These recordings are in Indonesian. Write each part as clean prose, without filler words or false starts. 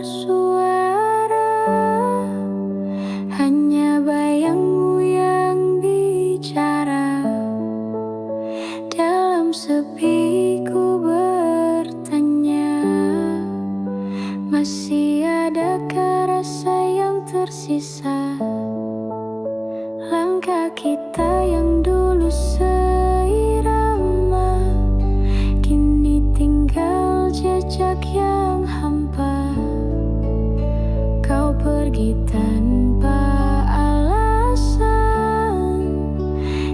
bersuara, hanya bayangmu yang bicara. Dalam sepi ku bertanya, masih adakah rasa yang tersisa? Langkah kita yang dulu seirama, kini tinggal jejak yang hampa. Kau pergi tanpa alasan,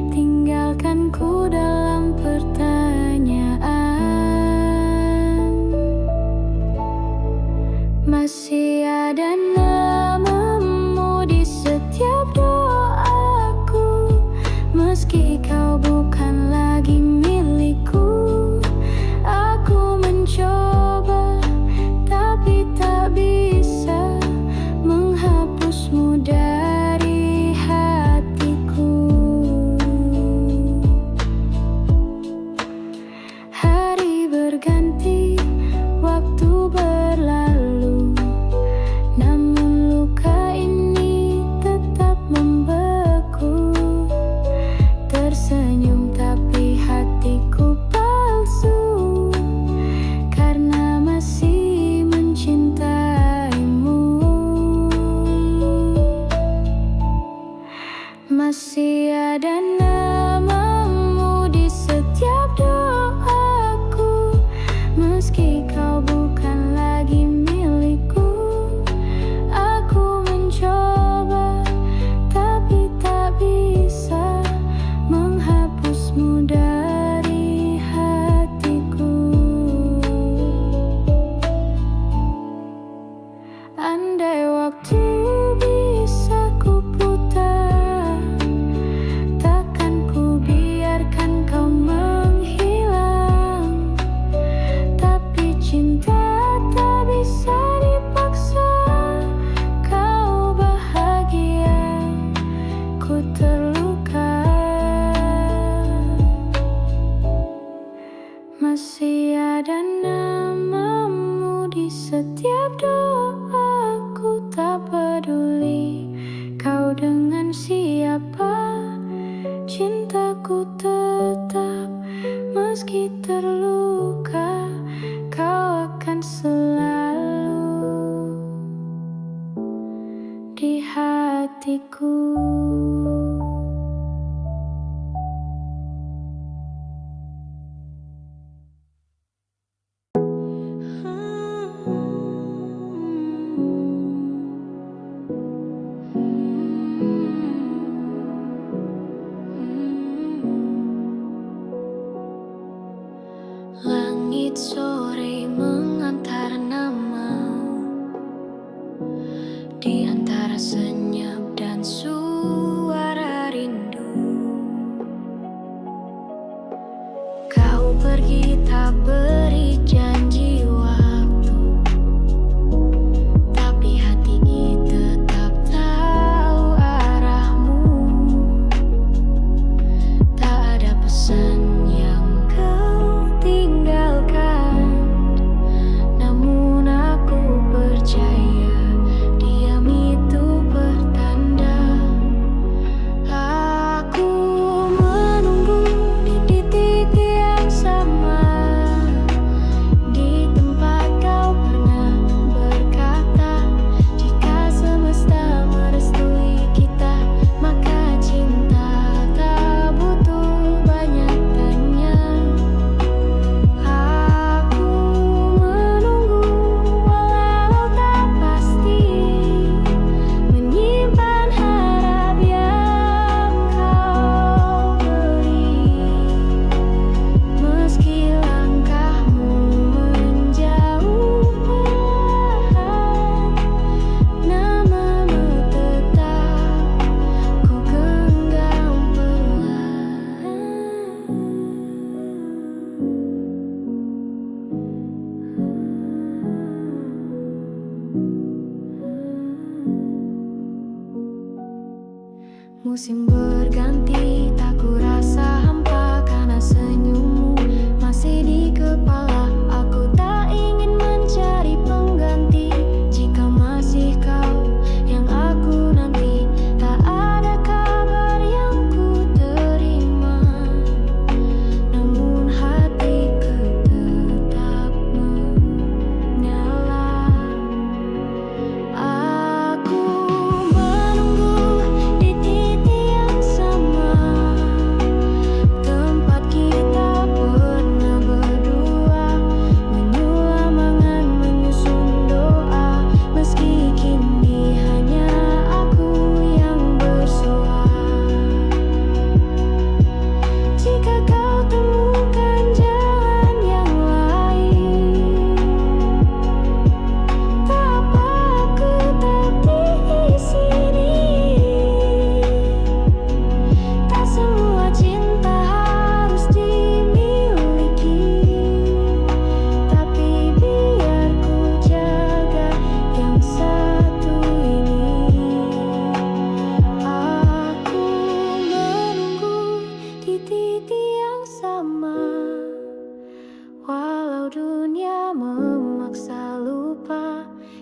tinggalkan ku dalam pertanyaan. Masih ada namamu di setiap doaku, meski kau bukan lagi milikku. Aku mencoba, tapi tak bisa menghapusmu dari hatiku. Hari berganti, waktu berlalu, namun luka ini tetap membeku. Tersenyum tapi hatiku palsu, karena masih mencintaimu. Masih ada namamu di setiap doaku, meski kau bukan lagi milikku. Aku mencoba, tapi tak bisa menghapusmu dari hatiku. Andai waktu bisa ku putar, takkan ku biarkan kau menghilang. Tapi cinta tak bisa dipaksa, kau bahagia, ku terluka. Masih ada namamu di setiap doaku, tak peduli kau dengan siapa. Cintaku tetap, meski terluka, kau akan selalu di hatiku. Langit sore mengantar nama, di antara senyap dan suara rindu. Kau pergi tak beri janji waktu, tapi hati tetap tahu arahmu. Tak ada pesan yang kau tinggalkan, namun aku percaya diam itu pertanda. Aku menunggu di titik yang sama, di tempat kau pernah berkata, jika semesta merestui kita, maka cinta tak butuh banyak tanya. Aku menunggu walau tak pasti, menyimpan harap yang kau beri. Meski langkahmu menjauh perlahan, namamu tetap ku genggam perlahan. Musim berganti, tak ku rasa hampa, karena senyummu masih di kepala. Aku tak ingin mencari pengganti.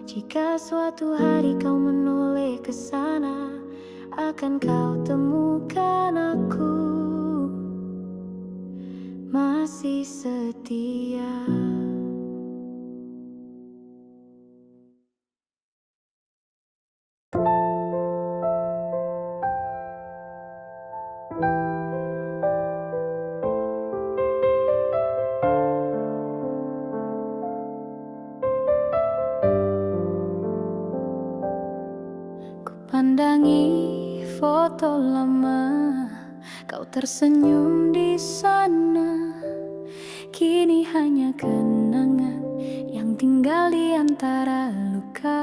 Jika suatu hari kau menoleh ke sana, akan kau temukan aku masih setia. Pandangi foto lama, kau tersenyum di sana. Kini hanya kenangan yang tinggal di antara luka.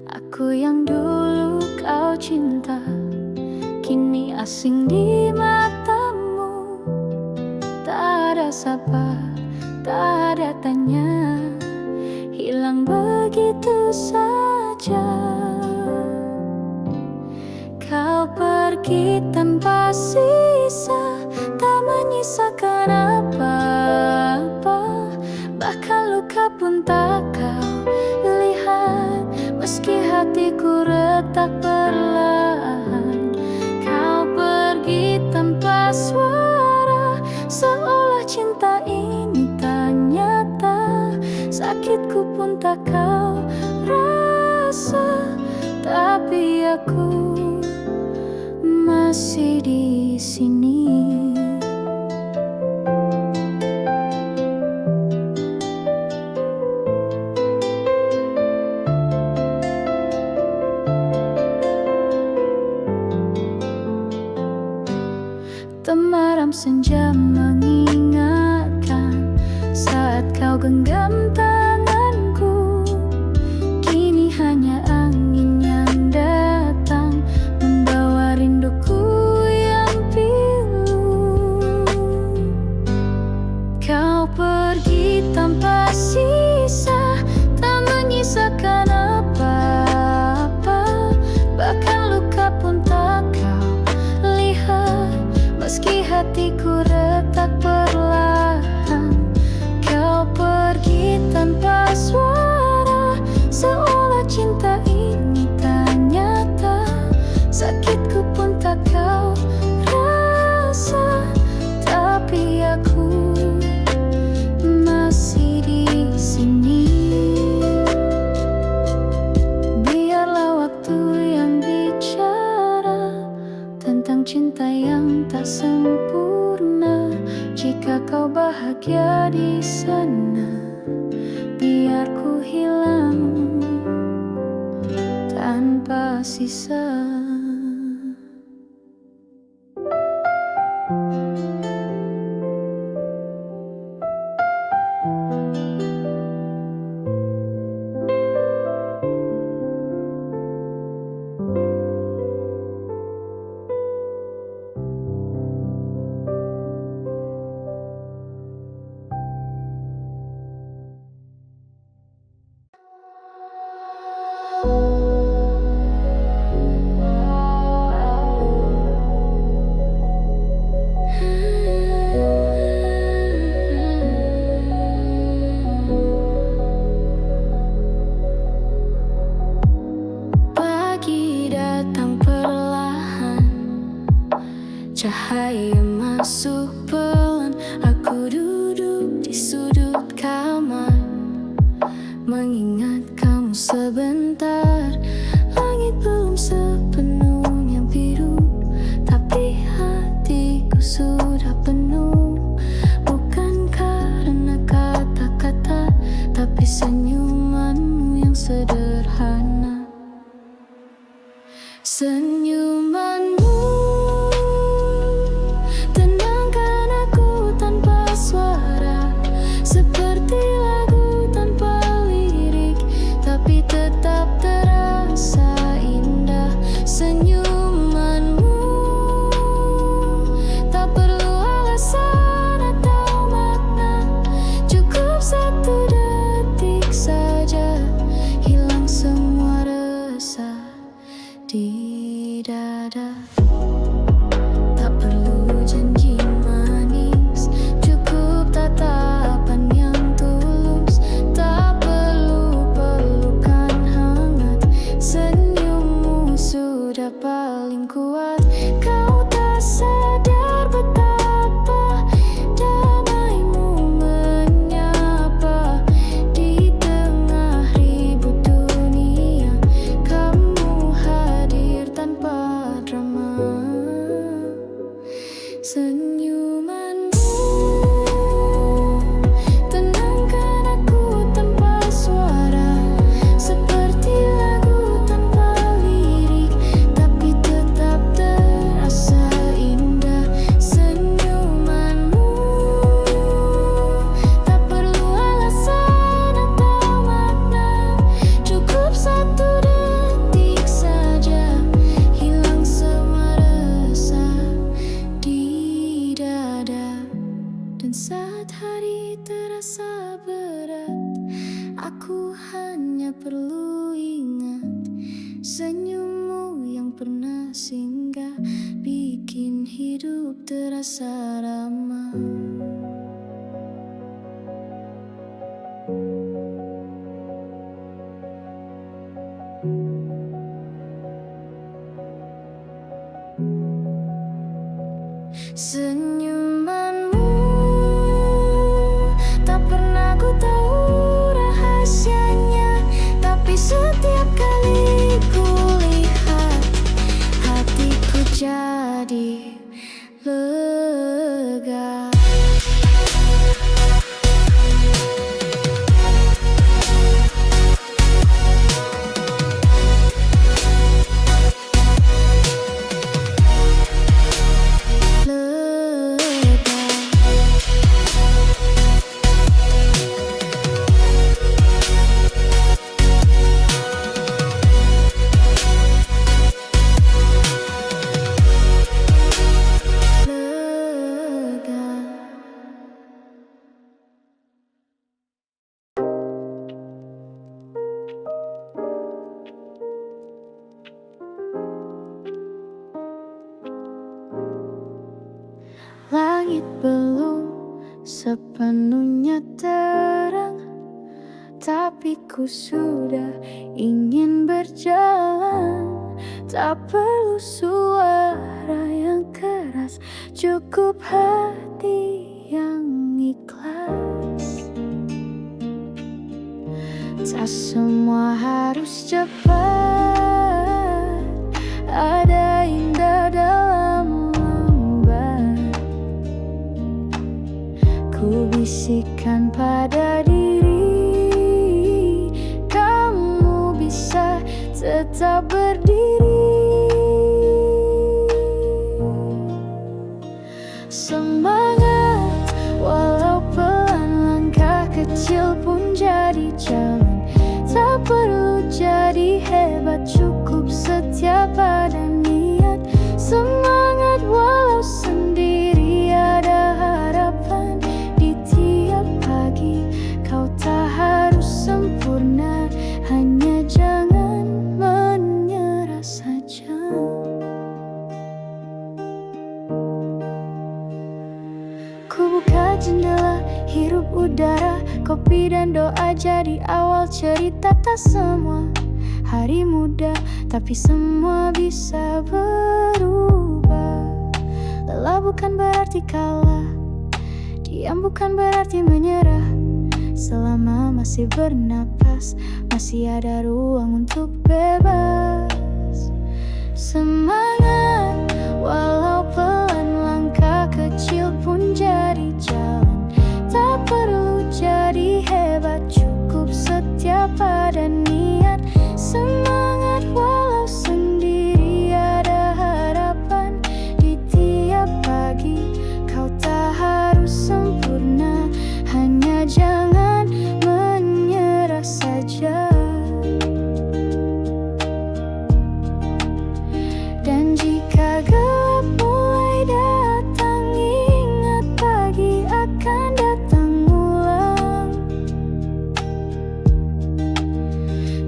Aku yang dulu kau cinta, kini asing di matamu. Tak ada sapa, tak ada tanya, hilang begitu saja. Kau pergi tanpa sisa, tak menyisakan apa-apa. Bahkan luka pun tak kau lihat, meski hatiku retak perlahan. Kau pergi tanpa suara, seolah cinta ini tak nyata. Sakitku pun tak kau rasa, tapi aku masih di sini. Temaram senja mengingatkan saat kau genggam tanganku. Kini hanya angin yang datang, membawa rinduku yang pilu. Kau pergi tanpa sisa, tak menyisakan apa-apa. Bahkan luka pun tak kau lihat, meski hatiku retak perlahan. Kau pergi tanpa suara, seolah cinta ini tak nyata. Sakitku pun tak kau rasa, tapi aku masih di sini. Biarlah waktu yang bicara tentang cinta yang tak sempurna. Jika kau bahagia di sana, biar ku hilang tanpa sisa. Pagi datang perlahan, cahaya masuk pelan. Aku duduk di sudut kamar, mengingat kamu sebentar. Langit belum sepenuhnya biru, tapi hatiku sudah penuh. Bukan karena kata-kata, tapi senyumanmu yang sederhana. Senyumanmu tenangkan aku tanpa suara, seperti lagu tanpa lirik, tapi tetap terasa indah. Senyumanmu tak perlu alasan atau makna, cukup satu detik saja, hilang semua resah di perlu ingat senyummu yang pernah singgah, bikin hidup terasa ramah. Senyumanmu tak pernah ku tahu rahasianya, tapi setiap kali ku lihat, hatiku jadi lega. Langit belum sepenuhnya terang, tapi ku sudah ingin berjalan. Tak perlu suara yang keras, cukup hati yang ikhlas. Tak semua harus cepat, ada indah dalam lambat. Ku bisikkan pada diri, kamu bisa tetap berdiri. Semangat, walau pelan, langkah kecil pun jadi jalan. Tak perlu jadi hebat, cukup setia pada niat. Semangat walau sendiri, ada harapan di tiap pagi. Kau tak harus sempurna, hanya jangan menyerah saja. Ku buka jendela, hirup udara, kopi dan doa jadi awal cerita. Tak semua hari muda, tapi semua bisa berubah. Lelah bukan berarti kalah, diam bukan berarti menyerah. Selama masih bernapas, masih ada ruang untuk bebas. Semangat, walau pelan, langkah kecil pun jadi jalan. Tak perlu jadi hebat, cukup setia pada niat. Semangat walau sendiri, ada harapan di tiap pagi. Kau tak harus sempurna, hanya jangan menyerah saja. Dan jika gelap mulai datang, ingat pagi akan datang ulang.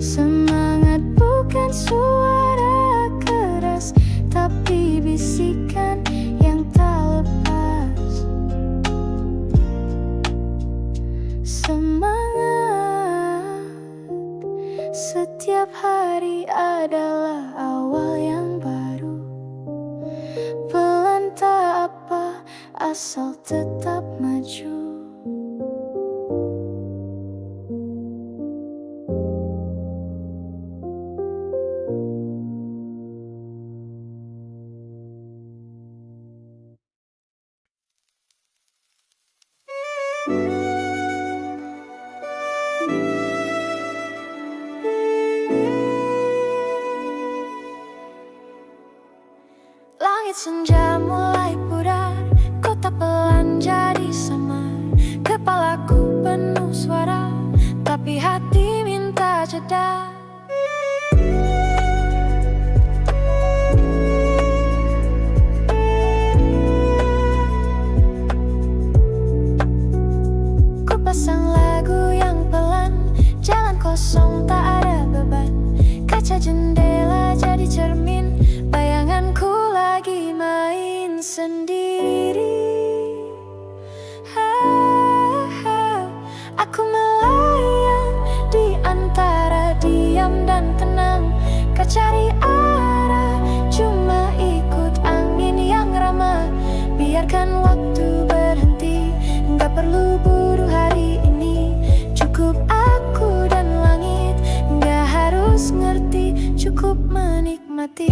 Semangat bukan suara keras, tapi bisikan yang tak lepas. Semangat, setiap hari adalah awal yang baru. Pelan tak apa, asal tetap maju. Langit senja mulai pudar, kota pelan jadi samar. Kepalaku penuh suara, tapi hati minta jeda. Ku pasang lagu yang pelan, jalan kosong tak ada cukup menikmati.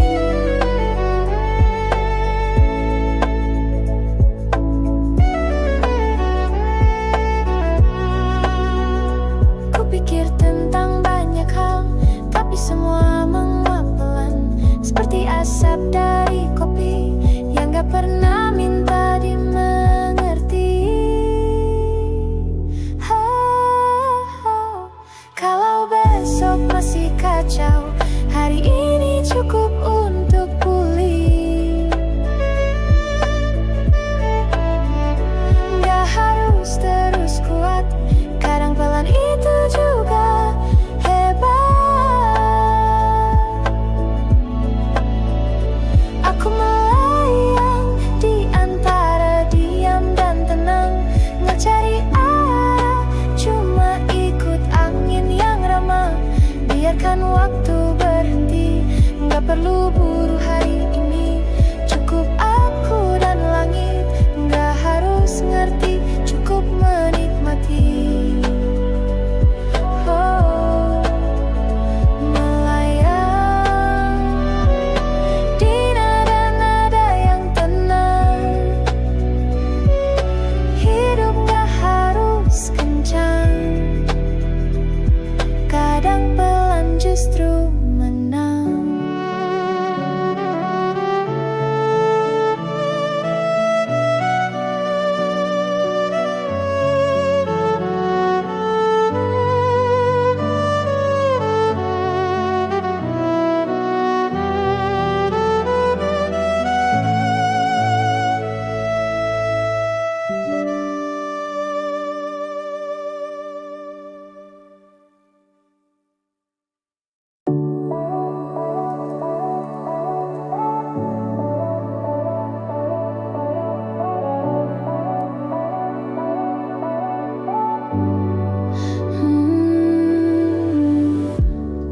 Kupikir tentang banyak hal, tapi semua menguap pelan, seperti asap dari kopi yang gak pernah minta dimengerti. Kalau besok masih kacau, hari ini cukup untuk pulih. Gak harus terus kuat, kadang pelan itu juga hebat. Aku melayang di antara diam dan tenang, nggak cari arah, cuma ikut angin yang ramah. Biarkan waktu berhenti, nggak perlu buru hari ini. Cukup aku dan langit, nggak harus ngerti, cukup menikmati. Melayang di nada-nada yang tenang. Hidup gak harus kencang, kadang pelan justru menang.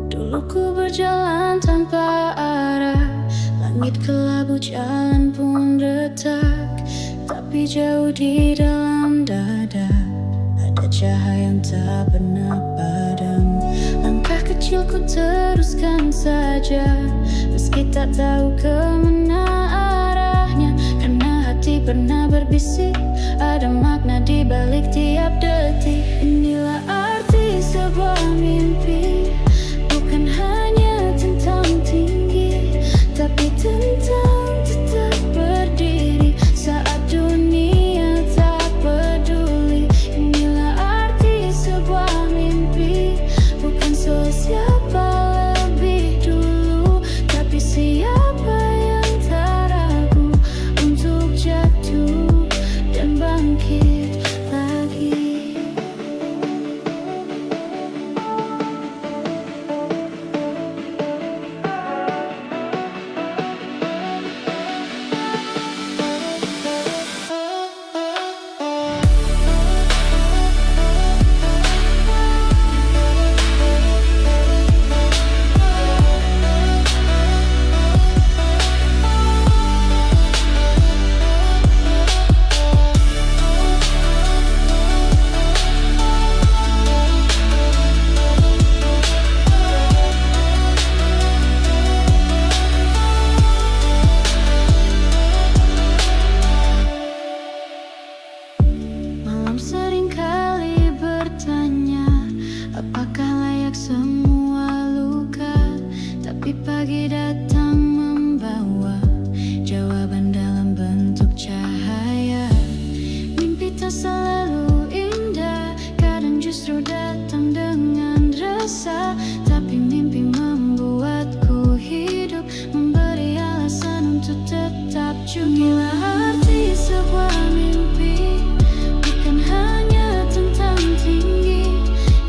Dulu ku berjalan tanpa arah, langit kelabu, jalan pun retak. Tapi jauh di dalam dada ada cahaya yang tak pernah padam. Langkah kecilku teruskan saja, meski tak tahu kemana arahnya. Karena hati pernah berbisik, ada makna di balik tiap detik. Inilah arti sebuah mimpi, bukan hanya tentang tinggi, tapi tentang tetap berdiri saat dunia tak peduli. Inilah arti sebuah mimpi, bukan soal siapa lebih dulu, tapi siapa yang tak ragu untuk jatuh dan bangkit lagi. Malam seringkali bertanya, apakah layak semua luka? Tapi pagi datang membawa jawaban dalam bentuk cahaya. Mimpi tak selalu indah, kadang justru datang dengan rasa. Tapi mimpi membuatku hidup, memberi alasan untuk tetap juga. Arti sebuah mimpi bukan hanya tentang tinggi,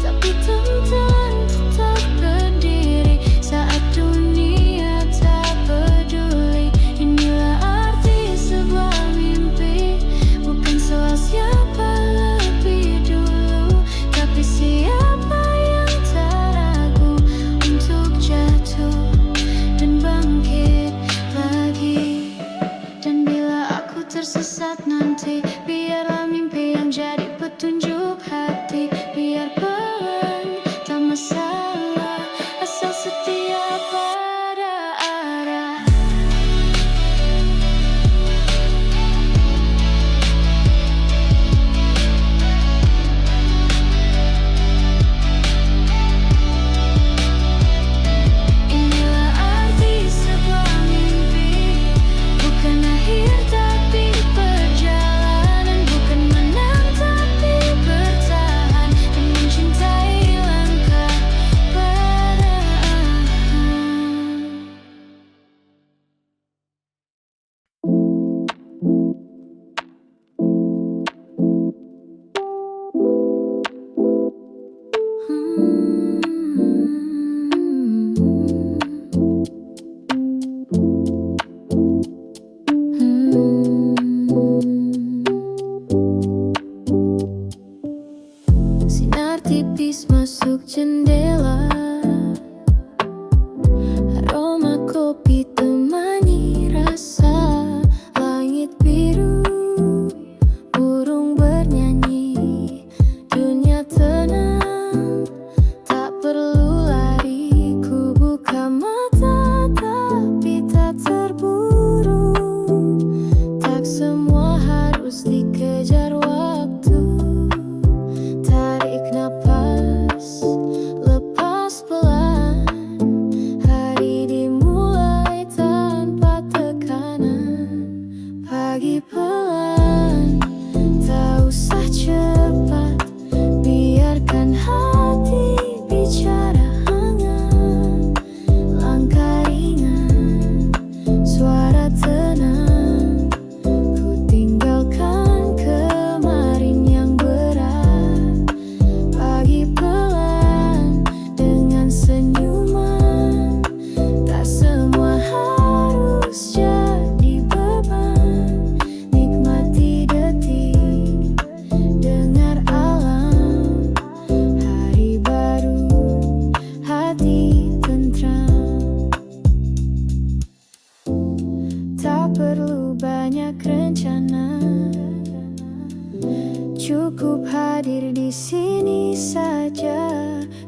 tapi tentang tetap berdiri saat dunia tak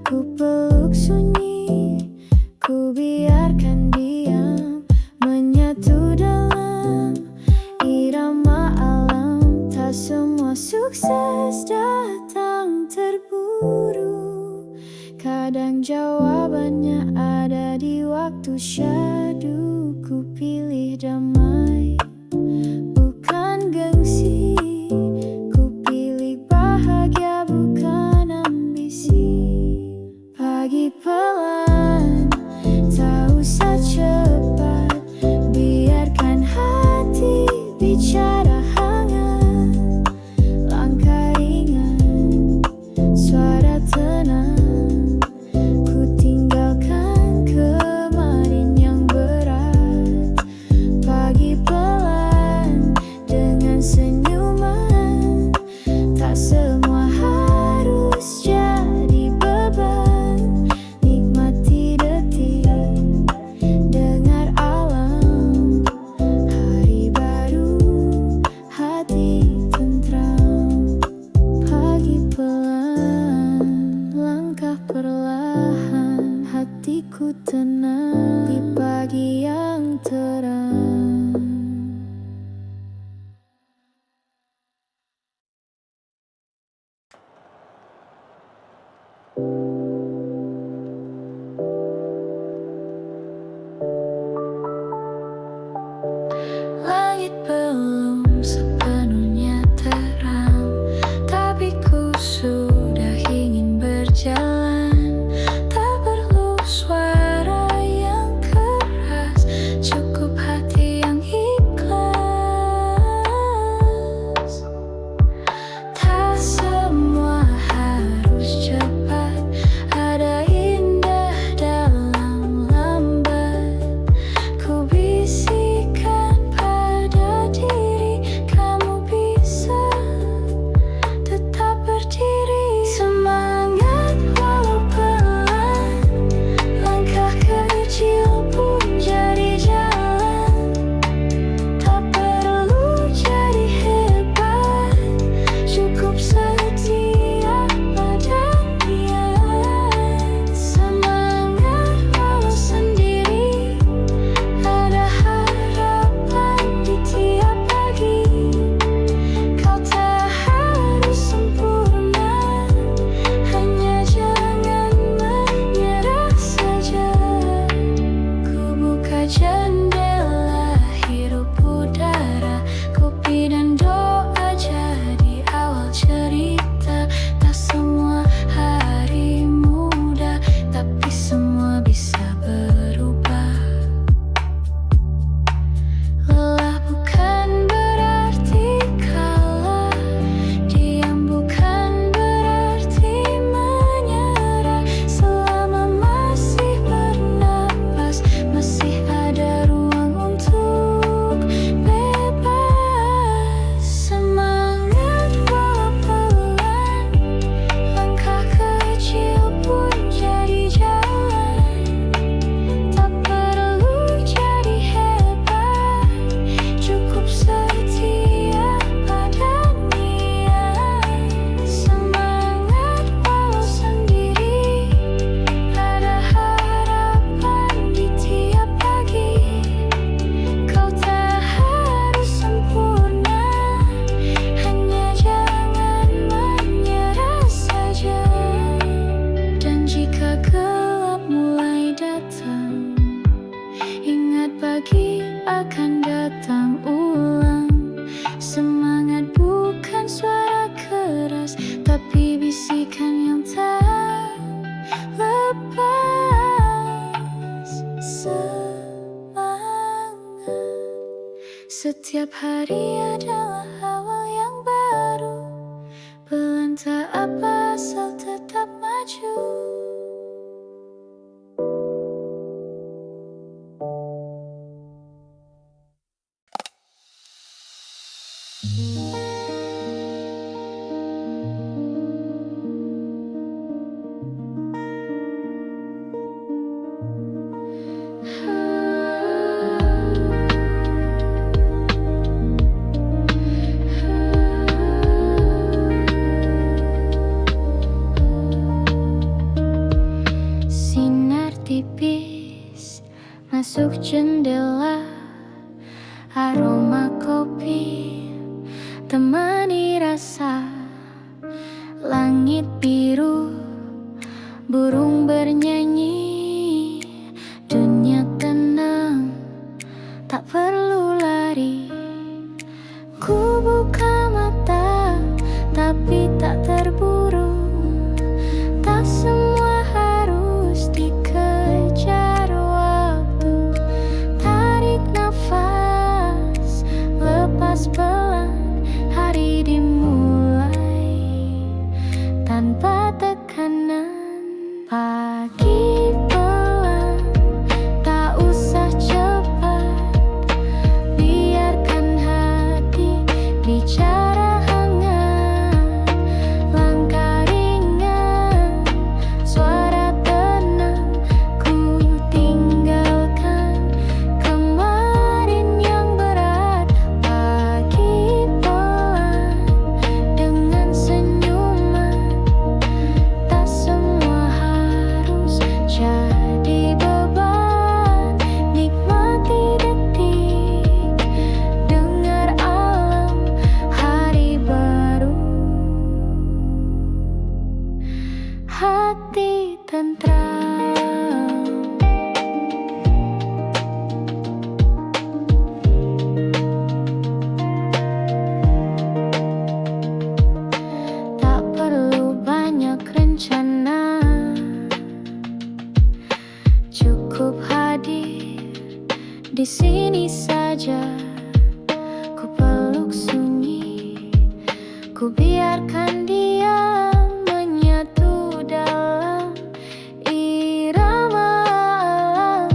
Ku peluk sunyi, ku biarkan diam, menyatu dalam irama alam. Tak semua sukses datang terburu, kadang jawabannya ada di waktu syadu. Ku pilih damai, bukan gengsi. Ku pilih bahagia, bukan ambisi. Pagi pelan, tak usah cepat, biarkan hati bicara hangat. Langkah ringan, suara tenang, ku tinggalkan kemarin yang berat. Pagi pelan dengan senyuman, tak semua harus jadi beban. Nikmati detik, dengar alam. Hari baru, hati tentram. Pagi pelan, langkah perlahan, hatiku tenang di pagi yang terang. Langit belum sepenuhnya terang, tapi ku sudah ingin berjalan. Tak perlu suara yang keras, cukup hati yang ikhlas. Tak semua harus cepat, ada indah dalam lambat. Ku bisikan pada diri, kamu bisa tetap berdiri. Semangat walau pelan, langkah kecil pun jadi jalan. Tak perlu jadi hebat, cukup setia pada niat. Semangat walau sendiri, ada harapan di tiap pagi. Kau tak harus sempurna, hanya jangan menyerah saja. Ku buka jendela, hirup udara, kopi dan doa jadi awal cerita. Tak semua hari mudah, tapi semua bisa berubah. Lelah bukan berarti kalah, diam bukan berarti menyerah. Selama masih bernapas, masih ada ruang untuk bebas. Semangat walau pelan, langkah kecil pun jadi jalan. Tak perlu jadi hebat, cukup setia pada niat. Semangat walau sendiri, ada harapan di tiap pagi. Kau tak harus sempurna, hanya jangan menyerah saja. Dan jika gelap mulai datang, ingat pagi akan datang ulang. Semangat bukan suara keras, tapi bisikan yang tak lepas. Semangat, setiap hari adalah awal yang baru. Pelan tak apa, asal tetap maju. masuk jendela, aroma kopi temani rasa langit biru, burung bernyanyi, dunia tenang, tak perlu lari. Ku buka mata, tapi tak terburu. Tak semua harus dikejar waktu. Tarik nafas, lepas pelan, hari dimulai tanpa tekanan. Pagi pelan, tak usah cepat, biarkan hati bicara hangat. Langkah ringan, suara tenang, ku tinggalkan kemarin yang berat. Pagi pelan, dengan senyuman, tak semua harus jadi beban. Nikmati detik, dengar alam, hari baru, hati tentram. Tak perlu banyak rencana, cukup hadir di sini saja. Ku peluk sunyi, ku biarkan dia menyatu dalam irama alam.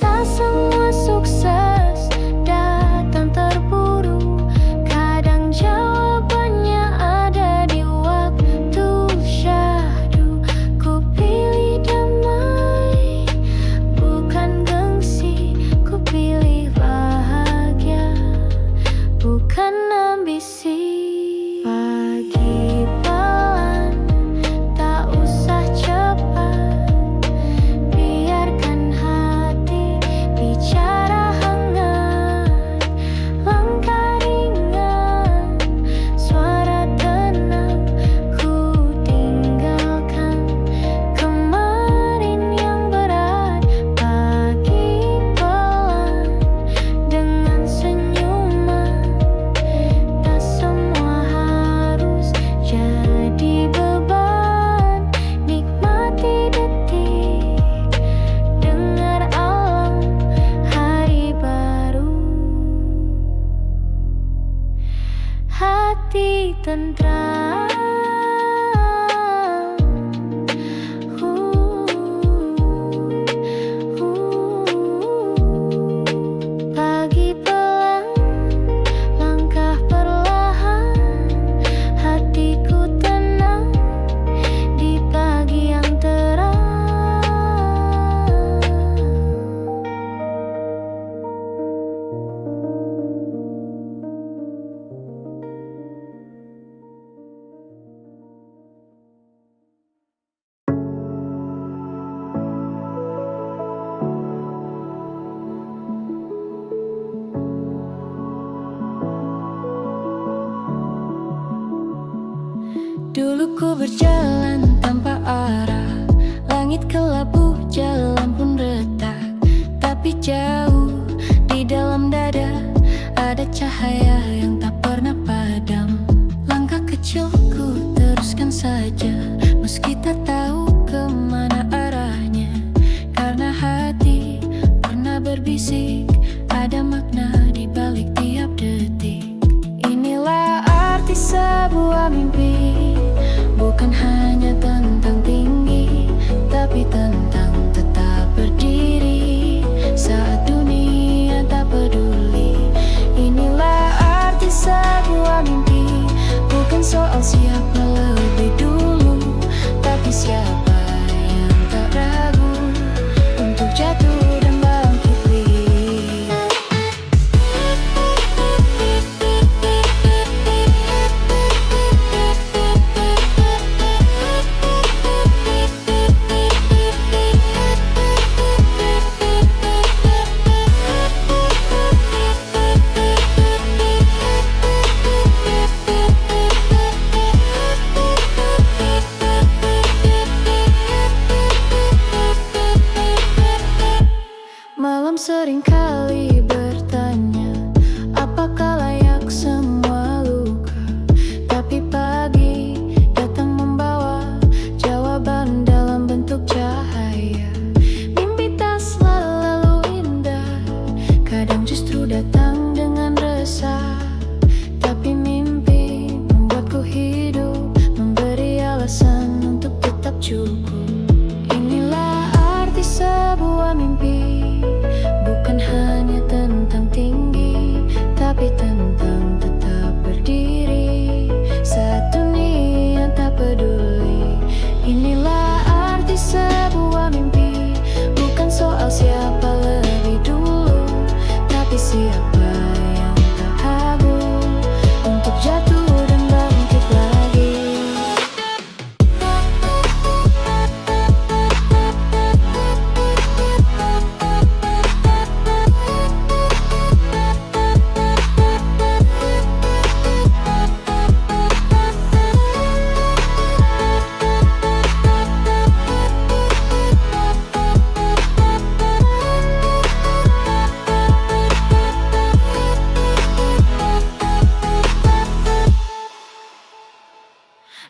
Tak semua sukses datang terburu, kadang jawabannya ada di waktu syahdu. Ku pilih damai, bukan gengsi. Ku pilih bahagia, bukan ambisi. Pagi pelan, tak usah cepat, biarkan hati bicara hangat. Langkah ringan, suara tenang, ku tinggalkan kemarin yang berat. Pagi pelan, dengan senyuman, tak semua harus jadi beban. Nikmati detik, dengar alam, hari baru, hati tentram. Pagi pelan, langkah perlahan, hatiku tenang di pagi yang terang. Dulu ku berjalan tanpa arah, langit kelabu, jalan pun retak. Tapi jauh di dalam dada ada cahaya yang tak pernah padam. Langkah kecilku teruskan saja, meski tak tahu kemana arahnya. Karena hati pernah berbisik, ada makna di balik tiap detik. Inilah arti sebuah mimpi, bukan hanya sebuah mimpi, bukan hanya tentang tinggi, tapi tentang tetap berdiri saat dunia tak peduli. Inilah arti sebuah mimpi, bukan soal siapa lebih dulu, tapi siapa yang tak ragu untuk jatuh dan bangkit lagi.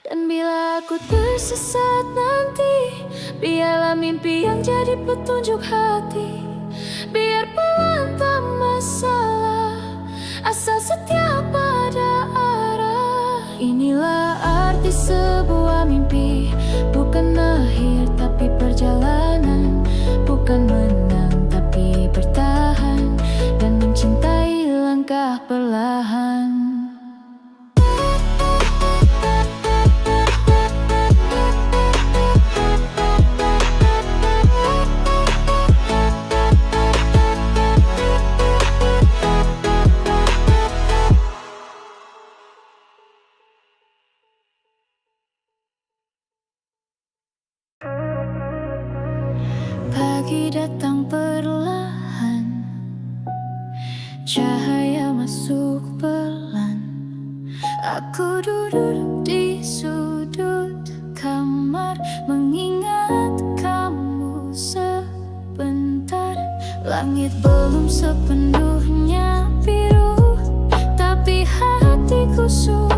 Dan bila aku tersesat nanti, biarlah mimpi yang jadi petunjuk hati. Biar pelan tak masalah, asal setia pada arah. Inilah arti sebuah mimpi, bukan akhir tapi perjalanan, bukan menang tapi bertahan, dan mencintai langkah perlahan. Pagi datang perlahan, cahaya masuk pelan. Aku duduk di sudut kamar, mengingat kamu sebentar. Langit belum sepenuhnya biru, tapi hatiku sudah